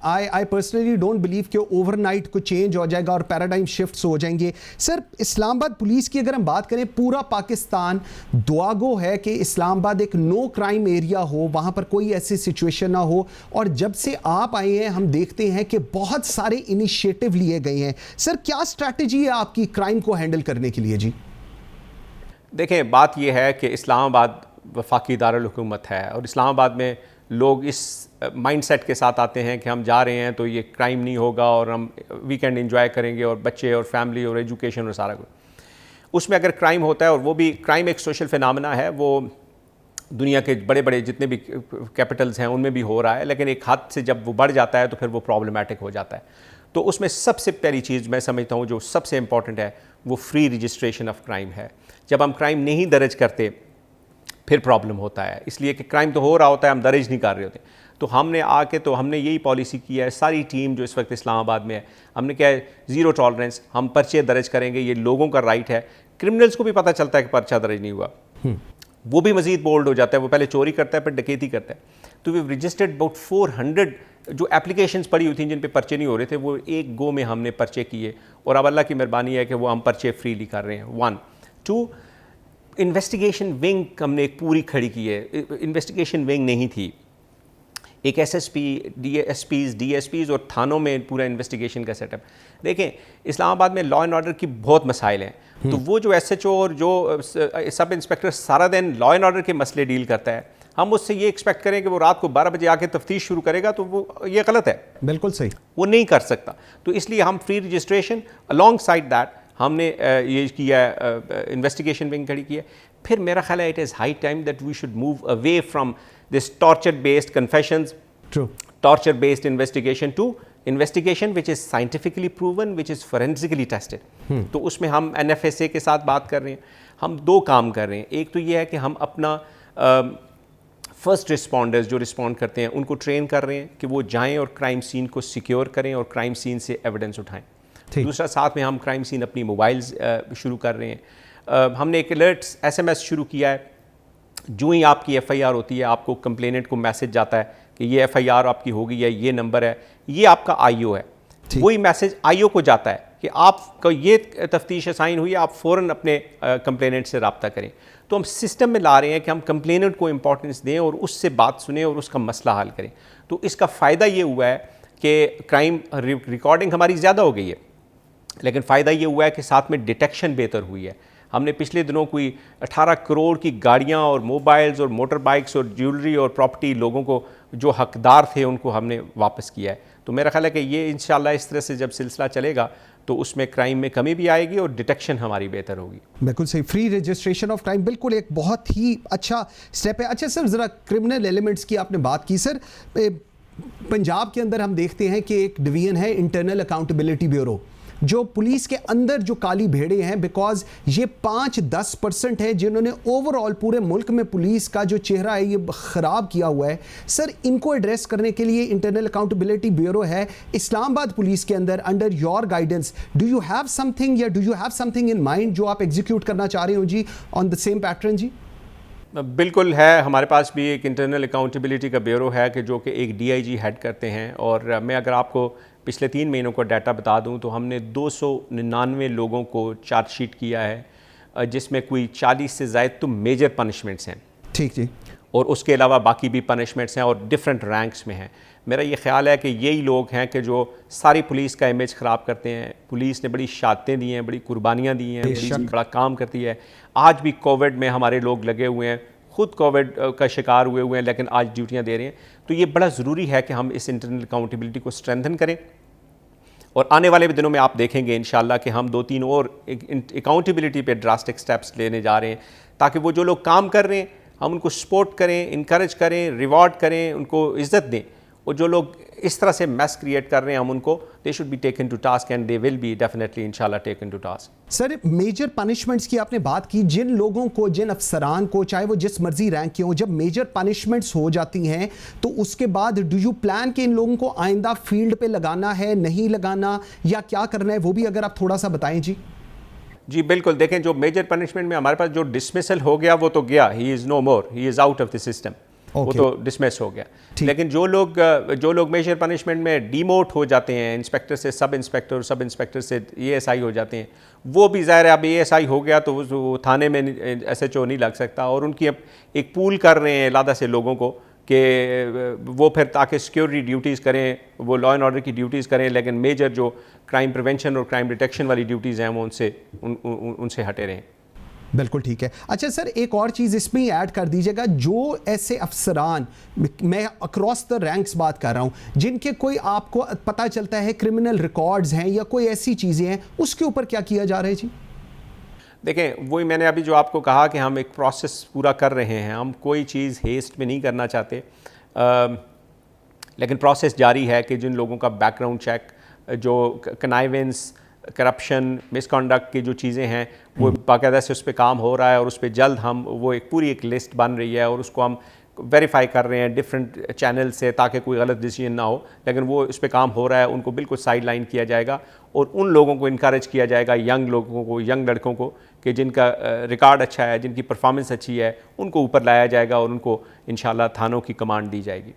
I personally don't believe कि overnight को change हो जाएगा और पैराडाइम शिफ्ट्स हो जाएंगे। सर, इस्लामाबाद पुलिस की अगर हम बात करें, पूरा पाकिस्तान दुआगो है कि इस्लामाबाद एक नो क्राइम एरिया हो, वहाँ पर कोई ऐसी सिचुएशन ना हो। और जब से आप आए हैं हम देखते हैं कि बहुत सारे इनिशिएटिव लिए गए हैं। सर, क्या स्ट्रैटेजी है आपकी क्राइम को हैंडल करने के लिए? जी देखें, बात यह है कि इस्लामाबाद वफाकी दारुल हुकूमत है और इस्लामाबाद में लोग इस माइंडसेट के साथ आते हैं कि हम जा रहे हैं तो ये क्राइम नहीं होगा और हम वीकेंड एंजॉय करेंगे और बच्चे और फैमिली और एजुकेशन और सारा कुछ। उसमें अगर क्राइम होता है, और वो भी क्राइम एक सोशल फिनोमेना है, वो दुनिया के बड़े बड़े जितने भी कैपिटल्स हैं उनमें भी हो रहा है, लेकिन एक हद से जब वो बढ़ जाता है तो फिर वो प्रॉब्लमेटिक हो जाता है। तो उसमें सबसे पहली चीज़ मैं समझता हूँ जो सबसे इंपॉर्टेंट है वो फ्री रजिस्ट्रेशन ऑफ क्राइम है। जब हम क्राइम नहीं दर्ज करते फिर प्रॉब्लम होता है, इसलिए कि क्राइम तो हो रहा होता है, हम दर्ज नहीं कर रहे होते। तो हमने आके तो हमने यही पॉलिसी की है, सारी टीम जो इस वक्त इस्लामाबाद में है, हमने क्या है, ज़ीरो टॉलरेंस, हम पर्चे दर्ज करेंगे, ये लोगों का राइट है। क्रिमिनल्स को भी पता चलता है कि पर्चा दर्ज नहीं हुआ, वो भी मज़ीद बोल्ड हो जाता है, वो पहले चोरी करता है फिर डकैती करता है। तो वी रजिस्टर्ड अबाउट 400 जो एप्लीकेशंस पड़ी हुई थी जिन पे पर्चे नहीं हो रहे थे, वो एक गो में हमने पर्चे किए और अब अल्लाह की मेहरबानी है कि वो हम पर्चे फ्रीली कर रहे हैं। 1 2 इन्वेस्टिगेशन विंग हमने एक पूरी खड़ी की है। इन्वेस्टिगेशन विंग नहीं थी, एक एसएसपी, डीएसपीज और थानों में पूरा इन्वेस्टिगेशन का सेटअप। देखें, इस्लामाबाद में लॉ एंड ऑर्डर की बहुत मसाइल हैं, तो वो जो एसएचओ और जो सब इंस्पेक्टर सारा दिन लॉ एंड ऑर्डर के मसले डील करता है, हम उससे ये एक्सपेक्ट करें कि वो रात को 12 बजे आके तफ्तीश शुरू करेगा, तो वो ये गलत है। बिल्कुल सही, वो नहीं कर सकता। तो इसलिए हम free registration along side that हमने ये किया, इन्वेस्टिगेशन विंग खड़ी की है। फिर मेरा ख्याल है it is high time that we should move away from this torture based confessions, torture based investigation to investigation which is scientifically proven, which is forensically tested. तो उसमें हम NFSA के साथ बात कर रहे हैं, हम 2 काम कर रहे हैं। एक तो ये है कि हम अपना फर्स्ट रिस्पॉन्डर्स जो रिस्पॉन्ड करते हैं उनको ट्रेन कर रहे हैं कि वो जाएं और क्राइम सीन को सिक्योर करें और क्राइम सीन से एविडेंस उठाएं। दूसरा, साथ में हम क्राइम सीन अपनी मोबाइल्स शुरू कर रहे हैं। हमने एक अलर्ट्स SMS शुरू किया है, जो ही आपकी FIR होती है आपको कंप्लेनेंट को मैसेज जाता है कि ये FIR आपकी हो गई है, ये नंबर है, ये आपका IO है। वही मैसेज IO को जाता है कि आपको ये तफ्तीश असाइन हुई है, आप फ़ौरन अपने कंप्लेनेंट से रब्ता करें। तो हम सिस्टम में ला रहे हैं कि हम कंप्लेनेंट को इंपॉर्टेंस दें और उससे बात सुने और उसका मसला हल करें। तो इसका फ़ायदा ये हुआ है कि क्राइम रिकॉर्डिंग हमारी ज़्यादा हो गई है, लेकिन फ़ायदा ये हुआ है कि साथ में डिटेक्शन बेहतर हुई है। हमने पिछले दिनों कोई 18 करोड़ की गाड़ियाँ और मोबाइल्स और मोटर बाइक्स और ज्वेलरी और प्रॉपर्टी लोगों को जो हकदार थे उनको हमने वापस किया है। तो मेरा ख्याल है कि ये इंशाल्लाह इस तरह से जब सिलसिला चलेगा तो उसमें क्राइम में कमी भी आएगी और डिटेक्शन हमारी बेहतर होगी। बिल्कुल सही, फ्री रजिस्ट्रेशन ऑफ क्राइम बिल्कुल एक बहुत ही अच्छा स्टेप है। अच्छा सर, ज़रा क्रिमिनल एलिमेंट्स की आपने बात की। सर, पंजाब के अंदर हम देखते हैं कि एक डिवीजन है इंटरनल अकाउंटेबिलिटी ब्यूरो, जो पुलिस के अंदर जो काली भेड़े हैं, बिकॉज ये 5-10% है जिन्होंने ओवरऑल पूरे मुल्क में पुलिस का जो चेहरा है ये खराब किया हुआ है। सर, इनको एड्रेस करने के लिए इंटरनल अकाउंटेबिलिटी ब्यूरो है इस्लामाबाद पुलिस के अंदर, under your guidance do you have something या do you have something in mind जो आप एग्जीक्यूट करना चाह रहे हो जी ऑन द सेम पैटर्न? जी बिल्कुल है, हमारे पास भी एक इंटरनल अकाउंटेबिलिटी का ब्यूरो है कि जो कि एक DIG हेड करते हैं। और मैं अगर आपको पिछले 3 महीनों का डाटा बता दूं तो हमने 299 लोगों को चार्जशीट किया है, जिसमें कोई 40 से ज़ायद तो मेजर पनिशमेंट्स हैं। ठीक जी। और उसके अलावा बाकी भी पनिशमेंट्स हैं और डिफरेंट रैंक्स में हैं। मेरा ये ख्याल है कि यही लोग हैं कि जो सारी पुलिस का इमेज ख़राब करते हैं। पुलिस ने बड़ी शहादतें दी हैं, बड़ी कुर्बानियाँ दी हैं, बड़ा काम करती है। आज भी कोविड में हमारे लोग लगे हुए हैं, खुद कोविड का शिकार हुए हैं, लेकिन आज ड्यूटियाँ दे रहे हैं। तो ये बड़ा ज़रूरी है कि हम इस इंटरनल अकाउंटेबिलिटी को स्ट्रेंथन करें और आने वाले दिनों में आप देखेंगे इंशाल्लाह कि हम 2-3 और अकाउंटेबिलिटी पे ड्रास्टिक स्टेप्स लेने जा रहे हैं, ताकि वो जो लोग काम कर रहे हैं हम उनको सपोर्ट करें, इनकरेज करें, रिवॉर्ड करें, उनको इज़्ज़त दें। और जो लोग इस तरह से मैस क्रिएट कर रहे हैं हम उनको, they should be taken to task and they will be definitely इंशाल्लाह taken to task. Sir, major punishments की आपने बात की, जिन लोगों को, जिन अफसरान को, चाहे वो जिस मर्जी रैंक के हो, जब मेजर पनिशमेंट्स हो जाती हैं तो उसके बाद डू यू प्लान कि इन लोगों को आइंदा फील्ड पे लगाना है, नहीं लगाना, या क्या करना है, वो भी अगर आप थोड़ा सा बताएं जी। जी बिल्कुल, देखें जो मेजर पनिशमेंट में हमारे पास जो डिसमिसल हो गया वो तो गया, he is no more, he is out of the system. वो Okay. तो डिसमिस हो गया। लेकिन जो लोग मेजर पनिशमेंट में डीमोट हो जाते हैं, इंस्पेक्टर से सब इंस्पेक्टर, सब इंस्पेक्टर से एएसआई हो जाते हैं, वो भी ज़ाहिर है अब एएसआई हो गया तो वो थाने में एसएचओ नहीं लग सकता, और उनकी अब एक पूल कर रहे हैं लादा से लोगों को कि वो फिर ताकि सिक्योरिटी ड्यूटीज़ करें, वो लॉ एंड ऑर्डर की ड्यूटीज़ करें, लेकिन मेजर जो क्राइम प्रिवेंशन और क्राइम डिटेक्शन वाली ड्यूटीज़ हैं वो उनसे हटे रहें। बिल्कुल ठीक है। अच्छा सर, एक और चीज़ इसमें ही ऐड कर दीजिएगा, जो ऐसे अफसरान, मैं अक्रॉस द रैंक्स बात कर रहा हूँ, जिनके कोई आपको पता चलता है क्रिमिनल रिकॉर्ड्स हैं या कोई ऐसी चीज़ें हैं, उसके ऊपर क्या किया जा रहा है जी? देखें, वही मैंने अभी जो आपको कहा कि हम एक प्रोसेस पूरा कर रहे हैं, हम कोई चीज़ हेस्ट में नहीं करना चाहते, लेकिन प्रोसेस जारी है कि जिन लोगों का बैकग्राउंड चेक, जो कनाइवेंस, करप्शन, मिसकंडक्ट की जो चीज़ें हैं, वो बाकायदा से उस पर काम हो रहा है, और उस पर जल्द हम वो एक पूरी एक लिस्ट बन रही है और उसको हम वेरीफाई कर रहे हैं डिफरेंट चैनल से, ताकि कोई गलत डिसीजन ना हो। लेकिन वो इस पे काम हो रहा है, उनको बिल्कुल साइड लाइन किया जाएगा, और उन लोगों को इनकरेज किया जाएगा, यंग लोगों को, यंग लड़कों को, कि जिनका रिकॉर्ड अच्छा है, जिनकी परफॉर्मेंस अच्छी है, उनको ऊपर लाया जाएगा और उनको इंशाल्लाह थानों की कमांड दी जाएगी।